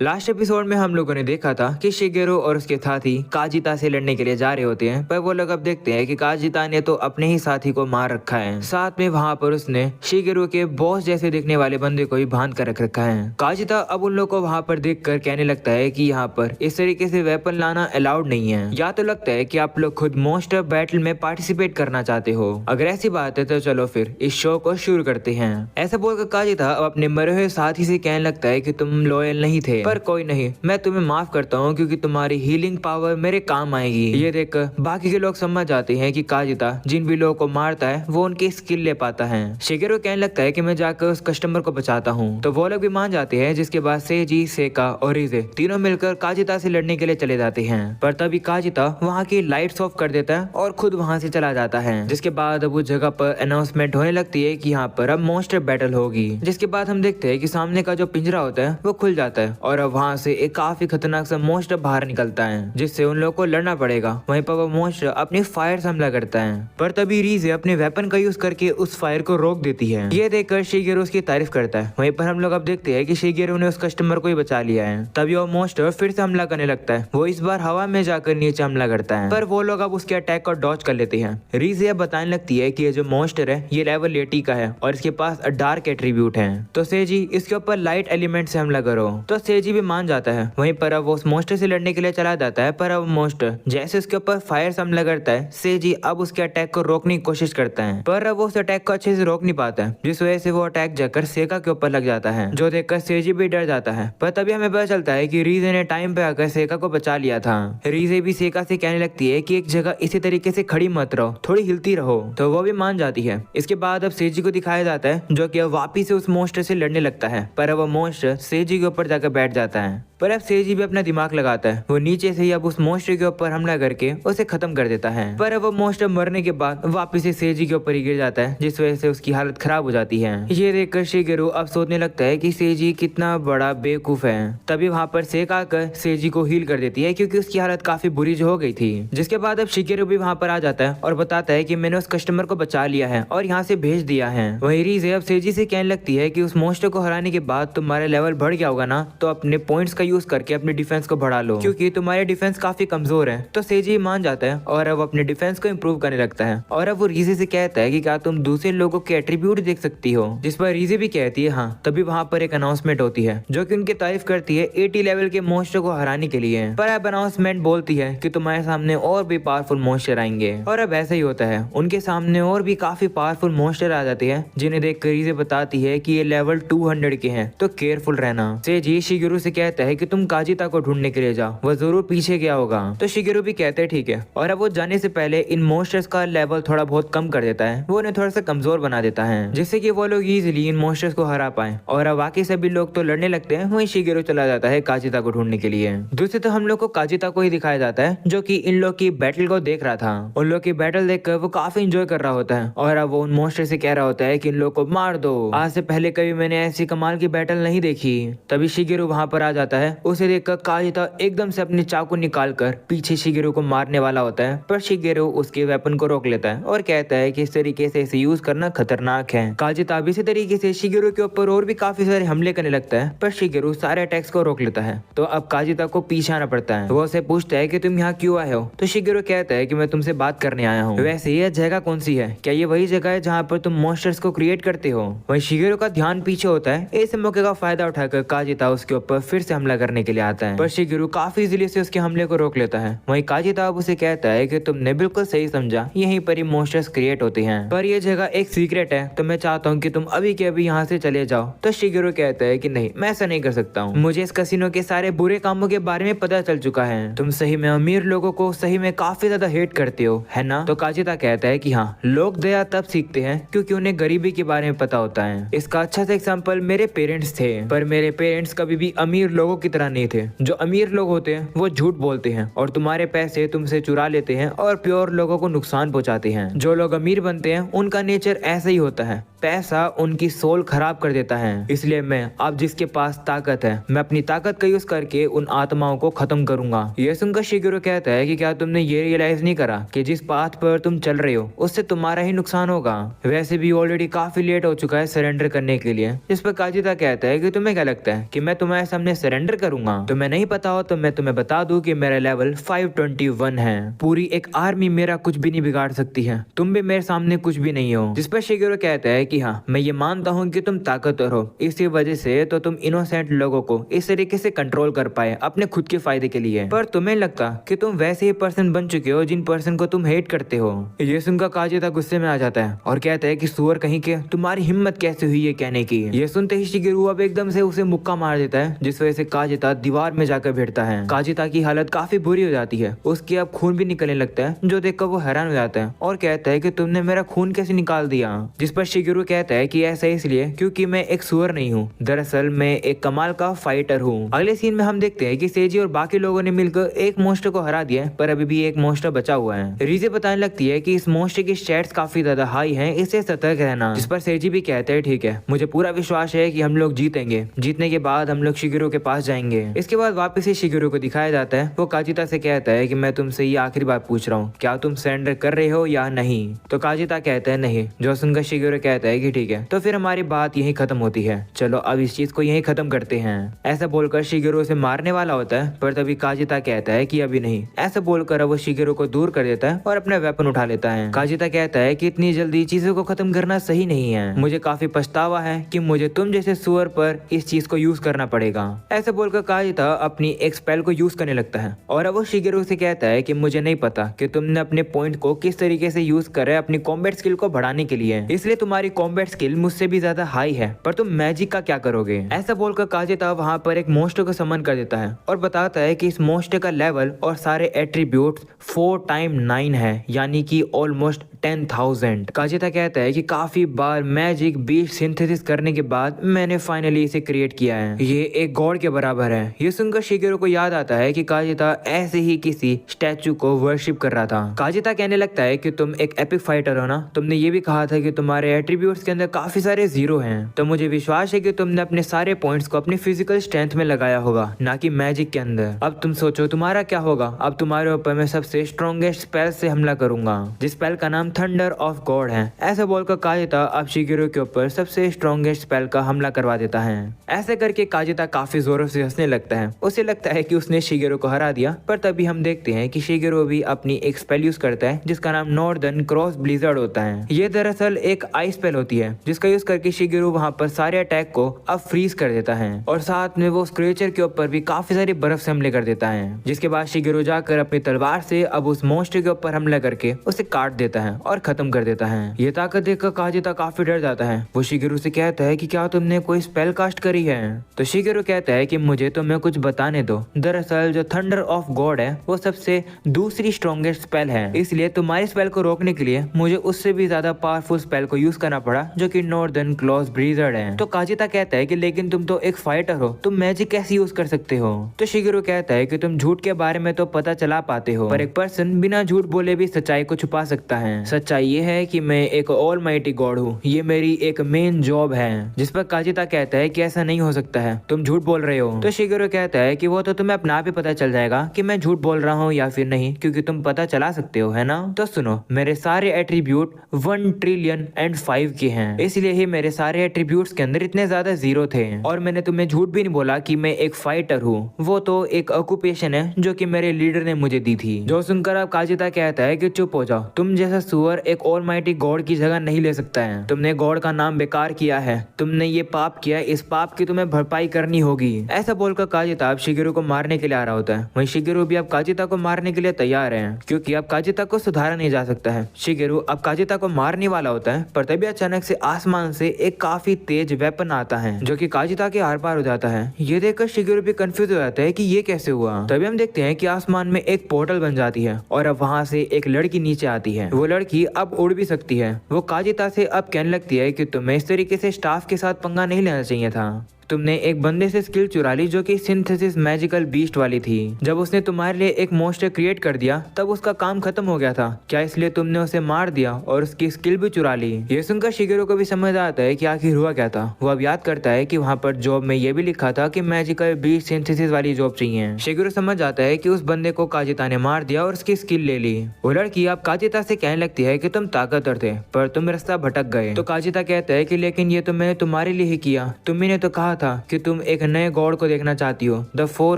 Last episode में हम लोगों ने देखा था कि शिगेरू और उसके साथी काजिता से लड़ने के लिए जा रहे होते हैं, पर वो लोग अब देखते हैं कि काजिता ने तो अपने ही साथी को मार रखा है। साथ में वहाँ पर उसने शिगेरू के बॉस जैसे दिखने वाले बंदे को भी बांध कर रख रखा है। काजिता अब उन लोगों को वहाँ पर देखकर कहने लगता है कि यहाँ पर इस तरीके से वेपन लाना अलाउड नहीं है। या तो लगता है कि आप लोग खुद मोस्टर बैटल में पार्टिसिपेट करना चाहते हो। अगर ऐसी बात है तो चलो फिर इस शो को शुरू करते हैं। ऐसा बोलकर काजिता अब अपने मरे हुए साथी से कहने लगता है कि तुम लॉयल नहीं थे, पर कोई नहीं, मैं तुम्हें माफ करता हूँ क्योंकि तुम्हारी हीलिंग पावर मेरे काम आएगी। ये देखकर बाकी के लोग समझ जाते हैं कि काजिता जिन भी लोगों को मारता है वो उनकी स्किल ले पाता है। शिगेरू कहने लगता है कि मैं जाकर उस कस्टमर को बचाता हूँ, तो वो लोग भी मान जाते हैं। जिसके बाद सेजी, सेका और रिजे तीनों मिलकर काजिता से लड़ने के लिए चले जाते हैं। पर तभी काजिता वहाँ की लाइट्स ऑफ कर देता है और खुद वहाँ से चला जाता है। जिसके बाद अब उस जगह पर अनाउंसमेंट होने लगती है कि यहाँ पर अब मॉन्स्टर बैटल होगी। जिसके बाद हम देखते हैं कि सामने का जो पिंजरा होता है वो खुल जाता है और अब वहाँ से एक काफी खतरनाक सा मॉन्स्टर बाहर निकलता है, जिससे उन लोगों को लड़ना पड़ेगा। वहीं पर वो मॉन्स्टर अपने फायर से हमला करता है, पर तभी रीजे अपने वेपन का यूज करके उस फायर को रोक देती है। ये देखकर शिगेरू उसकी तारीफ करता है। वहीं पर हम लोग अब देखते हैं कि शिगेरू ने उस कस्टमर को ही बचा लिया है। तभी वो मॉन्स्टर फिर से हमला करने लगता है। वो इस बार हवा में जाकर नीचे हमला करता है, पर वो लोग अब उसके अटैक को डॉज कर लेते हैं। रीजे अब बताने लगती है कि ये जो मॉन्स्टर है ये लेवल 80 का है और इसके पास डार्क एट्रीब्यूट है, तो सेजी इसके ऊपर लाइट एलिमेंट से हमला करो। तो सेजी भी मान जाता है। वहीं पर अब वो उस मॉन्स्टर से लड़ने के लिए चला जाता है, पर अब मॉन्स्टर जैसे उसके ऊपर फायर से हमला करता है, सेजी अब उसके अटैक को रोकने की कोशिश करता है, पर अब वो उस अटैक को अच्छे से रोक नहीं पाता है, जिस वजह से वो अटैक जाकर सेका के ऊपर लग जाता है, जो देखकर सेजी भी डर जाता है। पर तभी हमें पता चलता है कि रीजे ने टाइम पे आकर सेका को बचा लिया था। रीजे भी सेका से कहने लगती है कि एक जगह इसी तरीके से खड़ी मत रहो, थोड़ी हिलती रहो, तो वो भी मान जाती है। इसके बाद अब सेजी को दिखाया जाता है जो कि अब वापिस से उस मॉन्स्टर से लड़ने लगता है, पर अब वो मॉन्स्टर सेजी के ऊपर जाकर बैठ जाता है। पर अब सेजी भी अपना दिमाग लगाता है। वो नीचे से ही अब उस मॉन्स्टर के ऊपर हमला करके उसे खत्म कर देता है, पर अब वो मॉन्स्टर मरने के बाद वापस से सेजी के ऊपर ही गिर जाता है, जिस वजह से उसकी हालत खराब हो जाती है। ये देखकर शिगेरू अब सोचने लगता है कि सेजी कितना बड़ा बेवकूफ है। तभी वहाँ पर सेका आकर सेजी को हील कर देती है क्योंकि उसकी हालत काफी बुरी जो हो गई थी। जिसके बाद अब शिगेरू भी वहाँ पर आ जाता है और बताता है कि मैंने उस कस्टमर को बचा लिया है और यहाँ से भेज दिया है। वही रीजे अब सेजी से कहने लगती है कि उस मॉन्स्टर को हराने के बाद तुम्हारा लेवल बढ़ गया होगा ना, तो अपने पॉइंट्स का यूज करके अपने डिफेंस को बढ़ा लो क्योंकि तुम्हारे डिफेंस काफी कमजोर है। तो सेजी मान जाता है और अब अपने डिफेंस को इम्प्रूव करने लगता है। और अब वो रीजे से कहता है कि क्या तुम दूसरे लोगों के एट्रीब्यूट देख सकती हो, जिस पर रीजे भी कहती है हाँ। तभी वहाँ पर एक अनाउंसमेंट होती है जो कि उनकी तारीफ करती है 80 लेवल के मॉन्स्टर को हराने के लिए। पर अब अनाउंसमेंट बोलती है कि तुम्हारे सामने और भी पावरफुल मॉन्स्टर आएंगे, और अब ऐसा ही होता है। उनके सामने और भी काफी पावरफुल मॉन्स्टर आ जाते हैं, जिन्हें देख कर रीजे बताती है कि ये लेवल 200 के हैं, तो केयरफुल रहना। सेजी शिगेरू से कहता है कि तुम काजिता को ढूंढने के लिए जाओ, वो जरूर पीछे गया होगा। तो शिगेरू भी कहते हैं ठीक है, और अब वो जाने से पहले इन मॉन्स्टर्स का लेवल थोड़ा बहुत कम कर देता है। वो उन्हें थोड़ा सा कमजोर बना देता है, जिससे कि वो लोग इजीली इन मॉन्स्टर्स को हरा पाए। और अब बाकी सभी लोग तो लड़ने लगते हैं, वहीं शिगेरू चला जाता है काजिता को ढूंढने के लिए। दूसरे तो हम लोग को काजिता को ही दिखाया जाता है जो कि इन लोग की बैटल को देख रहा था। उन लोग की बैटल देखकर वो काफी इंजॉय कर रहा होता है, और अब वो उन मॉन्स्टर से कह रहा होता है कि इन लोग को मार दो, आज से पहले कभी मैंने ऐसी कमाल की बैटल नहीं देखी। तभी शिगेरू वहाँ पर आ जाता है। उसे देखकर काजिता एकदम से अपनी चाकू निकालकर पीछे शिगेरू को मारने वाला होता है, पर शिगेरू उसके वेपन को रोक लेता है और कहता है कि इस तरीके से इसे यूज करना खतरनाक है। काजिता भी इसी तरीके से शिगेरू के ऊपर और भी काफी सारे हमले करने लगता है, पर शिगेरू सारे अटैक्स को रोक लेता है। तो अब काजिता को पीछे आना पड़ता है। वो उसे पूछता है कि तुम यहाँ क्यों आए हो, तो शिगेरू कहता है कि मैं तुमसे बात करने आया हूँ। वैसे यह जगह कौन सी है, क्या ये वही जगह है जहाँ पर तुम मॉन्स्टर्स को क्रिएट करते हो। वहीं शिगेरू का ध्यान पीछे होता है। इस मौके का फायदा उठाकर काजिता उसके ऊपर फिर से हमला करने के लिए आता है, पर शिगेरू काफी इजीली से उसके हमले को रोक लेता है। वहीं काजिता अब उसे कहता है कि तुमने बिल्कुल सही समझा, यहीं पर ही मॉन्स्टर्स क्रिएट होते हैं, पर यह जगह एक सीक्रेट है, तो मैं चाहता हूँ कि तुम अभी के अभी यहाँ से चले जाओ। तो शिगेरू कहता है कि नहीं, मैं ऐसा नहीं कर सकता हूँ, मुझे इस कसिनो के सारे बुरे कामों के बारे में पता चल चुका है। तुम सही में अमीर लोगों को सही में काफी ज्यादा हेट करते हो, है ना। तो काजिता कहता है कि हाँ, लोग दया तब सीखते हैं क्योंकि उन्हें गरीबी के बारे में पता होता है। इसका अच्छा सा एग्जाम्पल मेरे पेरेंट्स थे, पर मेरे पेरेंट्स कभी भी अमीर लोगों की तरह नहीं थे। जो अमीर लोग होते हैं वो झूठ बोलते हैं और तुम्हारे पैसे तुमसे चुरा लेते हैं और प्योर लोगों को नुकसान पहुंचाते हैं। जो लोग अमीर बनते हैं उनका नेचर ऐसा ही होता है, पैसा उनकी सोल खराब कर देता है, इसलिए मैं अब जिसके पास ताकत है मैं अपनी ताकत का यूज करके उन आत्माओं को खत्म करूंगा। ये सुनकर शिगेरो कहता है कि क्या तुमने ये रियलाइज नहीं करा कि जिस पाथ पर तुम चल रहे हो उससे तुम्हारा ही नुकसान होगा, वैसे भी ऑलरेडी काफी लेट हो चुका है सरेंडर करने के लिए। इस पर काजिता कहता है कि तुम्हें क्या लगता है कि मैं तुम्हारे सामने सरेंडर करूंगा? तुम्हें नहीं पता हो तो मैं तुम्हें बता दूं कि मेरा लेवल 521 है, पूरी एक आर्मी मेरा कुछ भी नहीं बिगाड़ सकती है, तुम भी मेरे सामने कुछ भी नहीं हो। जिस पर शिगेरो कहता है कि हाँ मैं ये मानता हूँ कि तुम ताकतवर हो, इसी वजह से तो तुम इनोसेंट लोगों को इस तरीके से कंट्रोल कर पाए अपने खुद के फायदे के लिए, पर तुम्हें लगता कि तुम वैसे ही पर्सन बन चुके हो जिन पर्सन को तुम हेट करते हो। ये सुनकर काजिता गुस्से में आ जाता है और कहता है कि सुअर कहीं के, तुम्हारी हिम्मत कैसे हुई ये कहने की। ये सुनते ही शिगेरो अब एकदम से उसे मुक्का मार देता है, जिस वजह से काजिता दीवार में जाकर बैठता है। काजिता की हालत काफी बुरी हो जाती है, उसकी अब खून भी निकलने लगता है, जो देखकर वो हैरान हो जाता है और कहता है कि तुमने मेरा खून कैसे निकाल दिया। जिस पर शिगेरो कहता है कि ऐसा इसलिए क्योंकि मैं एक सुअर नहीं हूँ, दरअसल मैं एक कमाल का फाइटर हूँ। अगले सीन में हम देखते हैं कि सेजी और बाकी लोगों ने मिलकर एक मोस्टर को हरा दिया, पर अभी भी एक मोस्टर बचा हुआ है। रीजे बताने लगती है कि इस मोस्टर की स्टैट्स काफी ज्यादा हाई हैं, इससे सतर्क रहना। जिस पर सेजी भी कहते हैं ठीक है, मुझे पूरा विश्वास है कि हम लोग जीतेंगे, जीतने के बाद हम लोग शिगेरो के पास जाएंगे। इसके बाद वापस से शिगेरो को दिखाया जाता है, वो काजिता से कहता है कि मैं तुमसे ये आखिरी बार पूछ रहा हूँ, क्या तुम सरेंडर कर रहे हो या नहीं? तो काजिता कहता है नहीं, जो सुनकर शिगेरो कहता है कि ठीक है, तो फिर हमारी बात यही खत्म होती है, चलो अब इस चीज को यही खत्म करते हैं। ऐसा बोलकर शिगेरो उसे मारने वाला होता है, पर तभी काजिता कहता है कि अभी नहीं। ऐसा बोलकर वो शिगेरो को दूर कर देता है और अपना वेपन उठा लेता है। काजिता कहता है कि इतनी जल्दी चीजों को खत्म करना सही नहीं है, मुझे काफी पछतावा है कि मुझे तुम जैसे सुअर पर इस चीज को यूज करना पड़ेगा। ऐसा बोलकर काजिता अपनी एक स्पेल को यूज करने लगता है और अब वो शिगेरो से कहता है कि मुझे नहीं पता कि तुमने अपने पॉइंट को किस तरीके से यूज करे अपनी कॉम्बैट स्किल को बढ़ाने के लिए, इसलिए तुम्हारी कॉम्बैट स्किल मुझसे भी ज्यादा हाई है, पर तुम मैजिक का क्या करोगे? ऐसा बोलकर काजिता वहाँ पर एक मोस्टर को समन कर देता है और बताता है कि इस मोस्टर का लेवल और सारे एट्रीब्यूट्स 4 टाइम 9 है, यानी कि ऑलमोस्ट 10,000। काजिता कहता है कि काफी बार मैजिक बीस्ट सिंथेसिस करने के बाद मैंने फाइनली इसे क्रिएट किया है, ये एक गॉड के बराबर है। ये सुनकर शिगेरो को याद आता है कि काजिता ऐसे ही किसी स्टैचू को वर्शिप कर रहा था। काजिता कहने लगता है कि तुम एक एपिक फाइटर हो ना, तुमने ये भी कहा था कि तुम्हारे एट्रीब्यूट्स के अंदर काफी सारे जीरो हैं, तो मुझे विश्वास है कि तुमने अपने सारे पॉइंट्स को अपनी फिजिकल स्ट्रेंथ में लगाया होगा, ना कि मैजिक के अंदर। अब तुम सोचो तुम्हारा क्या होगा, अब तुम्हारे ऊपर मैं सबसे स्ट्रॉन्गेस्ट स्पेल से हमला करूंगा, जिस स्पेल का नाम थंडर ऑफ गॉड है। ऐसा बोलकर काजिता अब शिगेरो के ऊपर सबसे स्ट्रॉन्गेस्ट स्पेल का हमला करवा देता है। ऐसे करके काजिता काफी जोरों से हंसने लगता है, उसे लगता है कि उसने शिगेरो को हरा दिया, पर तभी हम देखते हैं कि शिगेरो भी अपनी एक स्पेल यूज करता है जिसका नाम नॉर्दर्न क्रॉस ब्लिजर्ड होता है। ये दरअसल एक आइस स्पेल होती है जिसका यूज करके शिगेरो वहां पर सारे अटैक को अब फ्रीज कर देता है और साथ में वो क्रिएचर के ऊपर भी काफी सारी बर्फ से हमले कर देता है, जिसके बाद शिगेरो जाकर अपनी तलवार से अब उस मोस्टर के ऊपर हमला करके उसे काट देता है और खत्म कर देता है। ये ताकत देखकर काजिता काफी डर जाता है। वो शिगेरो से कहता है कि क्या तुमने कोई स्पेल कास्ट करी है? तो शिगेरो कहता है कि मुझे तुम्हें कुछ बताने दो, दरअसल जो थंडर ऑफ गॉड है वो सबसे दूसरी स्ट्रॉन्गेस्ट स्पेल है, इसलिए तुम्हारी स्पेल को रोकने के लिए मुझे उससे भी ज्यादा पावरफुल स्पेल को यूज करना पड़ा, जो कि नॉर्दर्न क्रॉस ब्लिजर्ड है। तो काजिता कहता है कि लेकिन तुम तो एक फाइटर हो, तुम मैजिक कैसे यूज कर सकते हो? तो शिगेरो कहता है कि तुम झूठ के बारे में तो पता चला पाते हो, पर एक पर्सन बिना झूठ बोले भी सच्चाई को छुपा सकता है। सच्चाई ये है कि मैं एक ऑलमाइटी गॉड हूँ, ये मेरी एक मेन जॉब है। जिस पर काजिता कहता है कि ऐसा नहीं हो सकता है, तुम झूठ बोल रहे हो। तो शिगेरो कहता है कि वो तो तुम्हें अपना आप ही पता चल जाएगा कि मैं झूठ बोल रहा हूँ या फिर नहीं, क्योंकि तुम पता चला सकते हो, है ना? तो सुनो, मेरे सारे एट्रीब्यूट 1 ट्रिलियन एंड 5 के हैं, इसलिए ही मेरे सारे एट्रीब्यूट्स के अंदर इतने ज्यादा जीरो थे। और मैंने तुम्हें झूठ भी नहीं बोला कि मैं एक फाइटर हूँ, वो तो एक ऑक्यूपेशन है जो कि मेरे लीडर ने मुझे दी थी। जो सुनकर अब काजिता कहता है कि चुप हो जाओ, तुम जैसा सुअर एक ऑलमाइटी गॉड की जगह नहीं ले सकता है, तुमने गॉड का नाम बेकार किया है, तुमने ये पाप किया, इस पाप की तुम्हें भरपाई करनी होगी। ऐसा बोलकर काजिता अब शिगेरो को मारने के लिए आ रहा होता है। वहीं शिगेरो भी अब काजिता को मारने के लिए तैयार है, क्योंकि अब काजिता को सुधारा नहीं जा सकता है। शिगेरो अब काजिता को मारने वाला होता है, पर तभी अचानक से आसमान से एक काफी तेज वेपन आता है जो कि काजिता के आर पार हो जाता है। ये देखकर शिगेरो भी कंफ्यूज हो जाता है कि ये कैसे हुआ। तभी हम देखते हैं कि आसमान में एक पोर्टल बन जाती है और अब वहाँ से एक लड़की नीचे आती है। वो लड़की अब उड़ भी सकती है। वो काजिता से अब कहने लगती है कि तुम्हें इस तरीके से स्टाफ के साथ पंगा नहीं लेना चाहिए था, तुमने एक बंदे से स्किल चुरा ली जो कि सिंथेसिस मैजिकल बीस्ट वाली थी। जब उसने तुम्हारे लिए एक मॉन्स्टर क्रिएट कर दिया तब उसका काम खत्म हो गया था, क्या इसलिए तुमने उसे मार दिया और उसकी स्किल भी चुरा ली? ये सुनकर शिगेरू को भी समझ आता है कि आखिर हुआ क्या था। वो अब याद करता है कि वहाँ पर जॉब में ये भी लिखा था कि मैजिकल बीस्ट सिंथेसिस वाली जॉब चाहिए। शिगेरू समझ जाता है कि उस बंदे को काजिता ने मार दिया और उसकी स्किल ले ली। वो लड़की अब काजिता से कहने लगती है कि तुम ताकतवर थे पर तुम रास्ता भटक गए। तो काजिता कहता है कि लेकिन ये तो मैंने तुम्हारे लिए ही किया, तुम्ही ने तो कहा था कि तुम एक नए गॉड को देखना चाहती हो, द 4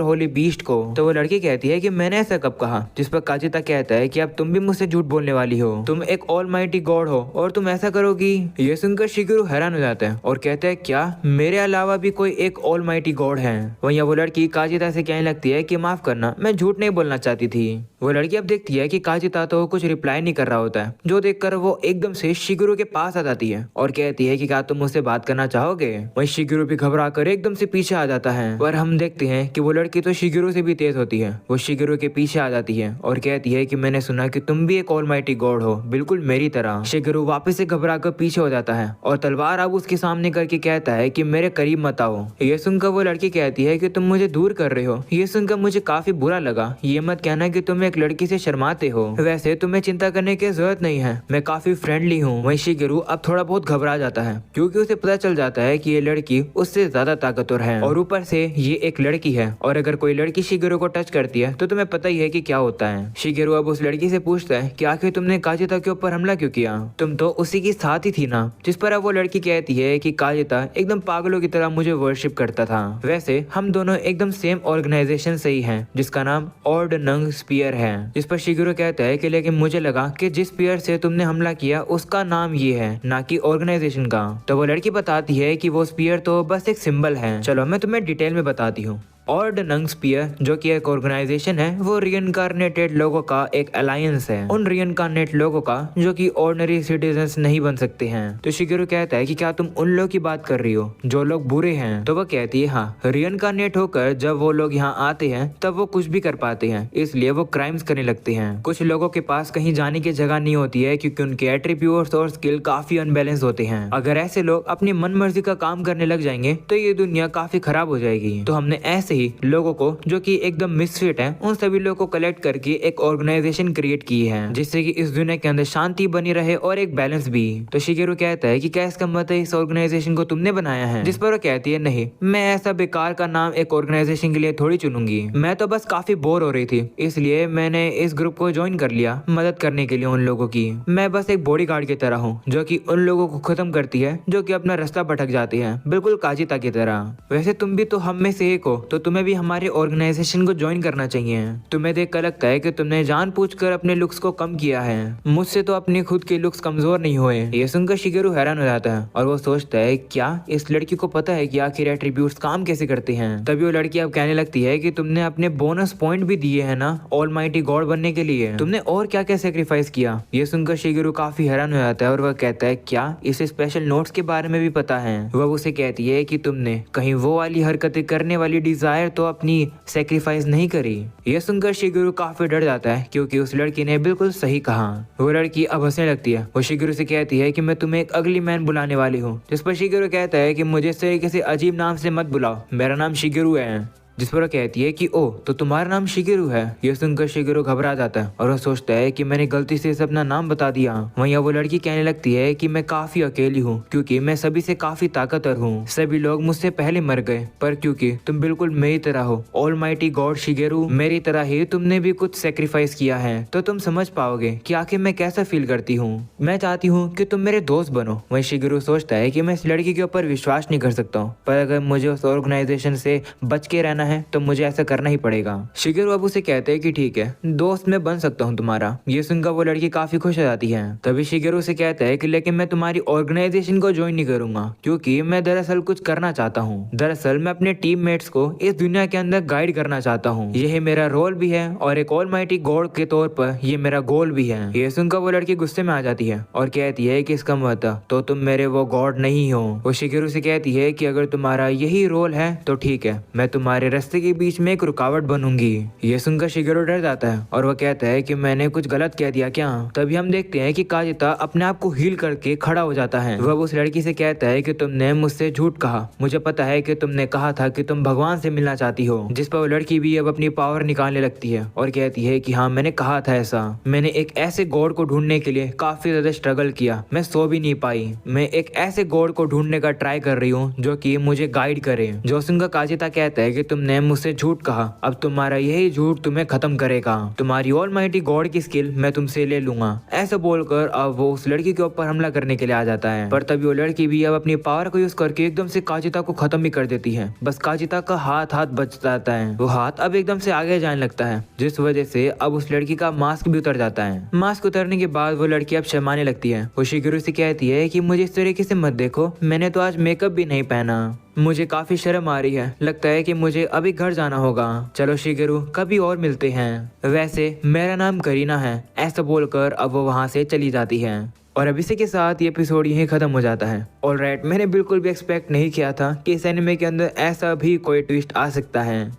होली बीस्ट को। तो वो लड़की कहती है कि मैंने ऐसा कब कहा? जिस पर काजिता कहता है कि अब तुम भी मुझसे झूठ बोलने वाली हो, तुम एक ऑलमाइटी गॉड हो और तुम ऐसा करोगी। ये सुनकर शिगेरू हैरान हो जाता है और कहता है क्या मेरे अलावा भी कोई एक ऑलमाइटी गॉड है? वहीं वो लड़की काजिता से कहने लगती है कि माफ करना, मैं झूठ नहीं बोलना चाहती थी। वो लड़की अब देखती है कि काजिता तो कुछ रिप्लाई नहीं कर रहा होता है, जो देखकर वो एकदम से शिगेरू के पास आ जाती है और कहती है कि क्या तुम मुझसे बात करना चाहोगे? वहीं शिगेरू भी घबरा कर एकदम से पीछे आ जाता है, पर हम देखते हैं कि वो लड़की तो शिगेरू से भी तेज होती है। वो शिगेरू के पीछे आ जाती है और कहती है कि मैंने सुना कि तुम भी एक ऑलमाइटी गॉड हो, बिल्कुल मेरी तरह। शिगेरू वापस से घबरा कर पीछे हो जाता है और तलवार अब उसके सामने करके कहता है कि मेरे करीब मत आओ। ये सुनकर वो लड़की कहती है कि तुम मुझे दूर कर रहे हो। ये सुनकर मुझे काफी बुरा लगा, ये मत कहना कि तुम एक लड़की से शर्माते हो, वैसे तुम्हें चिंता करने की जरूरत नहीं है, मैं काफी फ्रेंडली हूँ। वहीं शिगेरू अब थोड़ा बहुत घबरा जाता है क्योंकि उसे पता चल जाता है कि ये लड़की उससे ज्यादा ताकतवर है और ऊपर से ये एक लड़की है और अगर कोई लड़की शिगेरू को टच करती है तो तुम्हें पता ही है कि क्या होता है। शिगेरू अब उस लड़की से पूछता है कि आखिर तुमने काजिता के ऊपर हमला क्यों किया? तुम तो उसी की साथ ही थी ना। जिस पर अब वो लड़की कहती है कि काजिता एकदम पागलों की तरह मुझे वर्शिप करता था, वैसे हम दोनों एकदम सेम ऑर्गेनाइजेशन से ही हैं जिसका नाम ऑर्ड नंग स्पीयर है। जिस पर शिगेरू कहता है कि लेकिन मुझे लगा कि जिस स्पीयर से तुमने हमला किया उसका नाम ये है, ना कि ऑर्गेनाइजेशन का। तो वो लड़की बताती है कि वो स्पीयर तो बस एक सिंबल है। चलो मैं तुम्हें डिटेल में बताती हूँ। ऑर्ड नंग स्पीयर जो कि एक ऑर्गेनाइजेशन है, वो रियनकार्नेटेड लोगों का एक अलायंस है, उन रियनकार्नेट लोगों का जो कि ऑर्डिनरी सिटीजन्स नहीं बन सकते हैं। तो शिगेरू कहता है कि क्या तुम उन लोगों की बात कर रही हो जो लोग बुरे हैं? तो वो कहती है हाँ, रियनकार्नेट होकर जब वो लोग यहाँ आते हैं तब वो कुछ भी कर पाते हैं, इसलिए वो क्राइम्स करने लगते हैं। कुछ लोगों के पास कहीं जाने की जगह नहीं होती है क्योंकि उनके एट्रीब्यूट्स और स्किल काफी अनबैलेंस होते हैं। अगर ऐसे लोग अपनी मन मर्जी का काम करने लग जाएंगे तो ये दुनिया काफी खराब हो जाएगी। तो हमने ऐसे ही लोगों को जो कि एकदम मिसफिट हैं, उन सभी लोगों को कलेक्ट करके एक ऑर्गेनाइजेशन क्रिएट की है जिससे कि इस दुनिया के अंदर शांति बनी रहे और एक बैलेंस भी। तो शिगेरू कहता है कि क्या इसका मतलब है इस ऑर्गेनाइजेशन को तुमने बनाया है? जिस पर वो कहती है नहीं, मैं ऐसा बेकार का नाम एक ऑर्गेनाइजेशन के लिए थोड़ी चुनूंगी, मैं तो बस काफी बोर हो रही थी इसलिए मैंने इस ग्रुप को ज्वाइन कर लिया मदद करने के लिए उन लोगों की। मैं बस एक बॉडीगार्ड की तरह हूँ जो कि उन लोगों को खत्म करती है जो कि अपना रास्ता भटक जाती है, बिल्कुल काजिता की तरह। वैसे तुम भी तो हम में से एक हो, तो तुम्हें भी हमारे ऑर्गेनाइजेशन को ज्वाइन करना चाहिए। तुम्हें देखकर लगता है कि तुमने जानबूझकर अपने लुक्स को कम किया है, मुझसे तो अपने खुद के लुक्स कमजोर नहीं हुए। ये सुनकर शिगेरू हैरान हो जाता है और वो सोचता है क्या इस लड़की को पता है कि आखिर एट्रीब्यूट्स काम कैसे करते हैं? तभी वो लड़की अब कहने लगती है कि तुमने अपने बोनस पॉइंट भी दिए है ना ऑलमाइटी गॉड बनने के लिए, तुमने और क्या क्या सेक्रीफाइस किया? ये सुनकर शिगेरू काफी हैरान हो जाता है और वह कहता है क्या इसे स्पेशल नोट्स के बारे में भी पता है? वह उसे कहती है कि तुमने कहीं वो वाली हरकतें करने वाली डिजायर तो अपनी सेक्रीफाइस नहीं करी। यह सुनकर शिगेरू काफी डर जाता है क्योंकि उस लड़की ने बिल्कुल सही कहा। वो लड़की अब हंसने लगती है। वो शिगेरू से कहती है कि मैं तुम्हें एक अगली मैन बुलाने वाली हूँ। जिस पर शिगेरू कहता है कि मुझे इस तरीके से अजीब नाम से मत बुलाओ, मेरा नाम शिगेरू है। जिस पर वो कहती है कि ओ तो तुम्हारा नाम शिगेरू है। यह सुनकर शिगेरू घबरा जाता है और वो सोचता है कि मैंने गलती से अपना नाम बता दिया। वहीं वो लड़की कहने लगती है कि मैं काफी अकेली हूँ क्योंकि मैं सभी से काफी ताकतवर हूँ, सभी लोग मुझसे पहले मर गए, पर क्योंकि तुम बिल्कुल मेरी तरह हो ऑलमाइटी गॉड शिगेरू, मेरी तरह ही तुमने भी कुछ सेक्रीफाइस किया है, तो तुम समझ पाओगे कि आखिर मैं कैसा फील करती हूँ। मैं चाहती हूँ कि तुम मेरे दोस्त बनो। वहीं शिगेरू सोचता है कि मैं इस लड़की के ऊपर विश्वास नहीं कर सकता हूँ, पर अगर मुझे उस ऑर्गेनाइजेशन से बच के रहना है तो मुझे ऐसा करना ही पड़ेगा। शिगेरू अब उसे कहते हैं कि ठीक है, दोस्त मैं बन सकता हूँ तुम्हारा। ये सुनकर वो लड़की काफी खुश हो जाती है। तभी शिगेरू से कहता है कि लेकिन मैं तुम्हारी ऑर्गेनाइजेशन को ज्वाइन नहीं करूंगा क्योंकि मैं दरअसल कुछ करना चाहता हूँ। दरअसल मैं अपने टीममेट्स को इस दुनिया के अंदर गाइड करना चाहता हूँ, यही मेरा रोल भी है और एक ऑलमाइटी गॉड के तौर पर ये मेरा गोल भी है। ये सुनकर वो लड़की गुस्से में आ जाती है और कहती है कि इसका मतलब तो तुम मेरे वो गॉड नहीं हो। वो शिगेरू से कहती है कि अगर तुम्हारा यही रोल है तो ठीक है, मैं तुम्हारे रास्ते के बीच में एक रुकावट बनूंगी। ये सुनकर शिगेरू डर जाता है और वह कहता है कि मैंने कुछ गलत कह दिया क्या। तभी हम देखते हैं कि काजिता अपने आप को हील करके खड़ा हो जाता है। वह उस लड़की से कहता है कि तुमने मुझसे झूठ कहा, मुझे पता है कि तुमने कहा था कि तुम भगवान से मिलना चाहती हो। जिस पर वो लड़की भी अब अपनी पावर निकालने लगती है और कहती है कि हाँ मैंने कहा था ऐसा। मैंने एक ऐसे गॉड को ढूंढने के लिए काफी ज्यादा स्ट्रगल किया, मैं सो भी नहीं पाई। मैं एक ऐसे गॉड को ढूंढने का ट्राई कर रही हूँ जो कि मुझे गाइड करे। जो सुनकर काजिता कहता है कि तुमने मुझसे झूठ कहा, अब तुम्हारा यही झूठ तुम्हें खत्म करेगा। तुम्हारी ऑलमाइटी गॉड की स्किल मैं तुमसे ले लूंगा। ऐसा बोलकर अब वो उस लड़की के ऊपर हमला करने के लिए आ जाता है। पर तभी वो लड़की भी अब अपनी पावर को यूज करके एकदम से काजिता को खत्म भी कर देती है। बस काजिता का हाथ बच जाता है। वो हाथ अब एकदम से आगे जाने लगता है, जिस वजह से अब उस लड़की का मास्क भी उतर जाता है। मास्क उतरने के बाद वो लड़की अब शर्माने लगती है। वो शिगेरू से कहती है कि मुझे इस तरीके से मत देखो, मैंने तो आज मेकअप भी नहीं पहना, मुझे काफी शर्म आ रही है, लगता है कि मुझे अभी घर जाना होगा। चलो शिगेरू कभी और मिलते हैं, वैसे मेरा नाम करीना है। ऐसा बोलकर अब वो वहाँ से चली जाती है। और अब इसी के साथ ये एपिसोड यहीं खत्म हो जाता है। ऑलराइट, मैंने बिल्कुल भी एक्सपेक्ट नहीं किया था कि इस एनिमे के अंदर ऐसा भी कोई ट्विस्ट आ सकता है।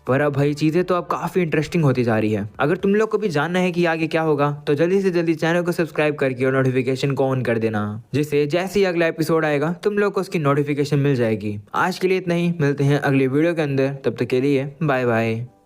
पर अब भाई चीज़ें तो अब काफ़ी इंटरेस्टिंग होती जा रही है। अगर तुम लोग को भी जानना है कि आगे क्या होगा तो जल्दी से जल्दी चैनल को सब्सक्राइब करके और नोटिफिकेशन को ऑन कर देना, जिससे जैसे ही अगला एपिसोड आएगा तुम लोग को उसकी नोटिफिकेशन मिल जाएगी। आज के लिए इतना ही, मिलते हैं अगली वीडियो के अंदर, तब तक के लिए बाय बाय।